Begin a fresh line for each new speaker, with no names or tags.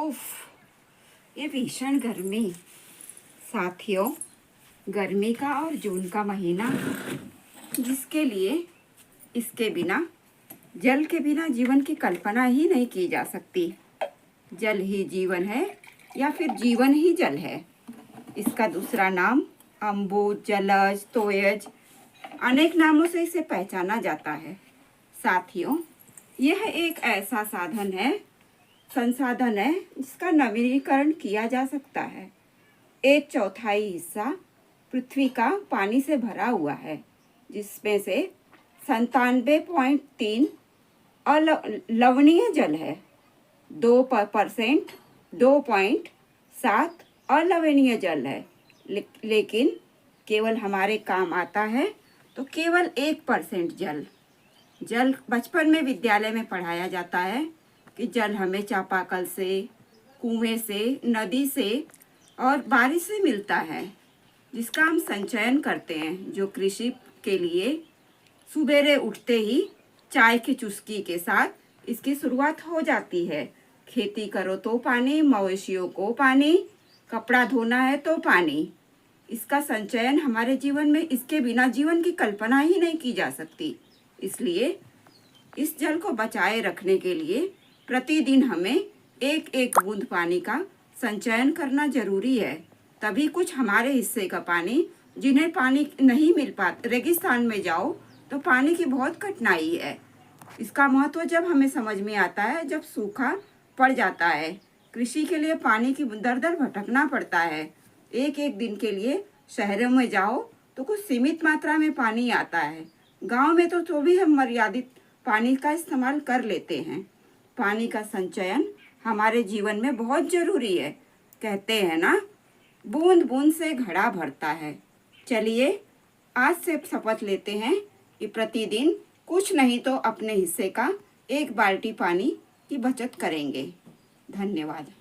उफ, ये भीषण गर्मी। साथियों, गर्मी का और जून का महीना, जिसके लिए इसके बिना, जल के बिना जीवन की कल्पना ही नहीं की जा सकती। जल ही जीवन है या फिर जीवन ही जल है। इसका दूसरा नाम अम्बुज, जलज, तोयज, अनेक नामों से इसे पहचाना जाता है। साथियों, यह एक ऐसा संसाधन है जिसका नवीनीकरण किया जा सकता है। 1/4 हिस्सा पृथ्वी का पानी से भरा हुआ है, जिसमें से 97.3 लवणीय जल है। 2% 2.7 अलवणीय जल है। लेकिन केवल हमारे काम आता है तो केवल 1% जल बचपन में विद्यालय में पढ़ाया जाता है कि जल हमें चापाकल से, कुएं से, नदी से और बारिश से मिलता है, जिसका हम संचयन करते हैं। जो कृषि के लिए सुबेरे उठते ही चाय की चुस्की के साथ इसकी शुरुआत हो जाती है। खेती करो तो पानी, मवेशियों को पानी, कपड़ा धोना है तो पानी। इसका संचयन हमारे जीवन में, इसके बिना जीवन की कल्पना ही नहीं की जा सकती। इसलिए इस जल को बचाए रखने के लिए प्रतिदिन हमें एक एक बूंद पानी का संचयन करना जरूरी है। तभी कुछ हमारे हिस्से का पानी, जिन्हें पानी नहीं मिल पाता, रेगिस्तान में जाओ तो पानी की बहुत कठिनाई है। इसका महत्व जब हमें समझ में आता है, जब सूखा पड़ जाता है। कृषि के लिए पानी की दर दर भटकना पड़ता है। एक एक दिन के लिए शहरों में जाओ तो कुछ सीमित मात्रा में पानी आता है। गांव में तो भी हम मर्यादित पानी का इस्तेमाल कर लेते हैं। पानी का संचयन हमारे जीवन में बहुत जरूरी है। कहते हैं ना, बूंद बूंद से घड़ा भरता है। चलिए आज से शपथ लेते हैं कि प्रतिदिन कुछ नहीं तो अपने हिस्से का 1 बाल्टी पानी की बचत करेंगे। धन्यवाद।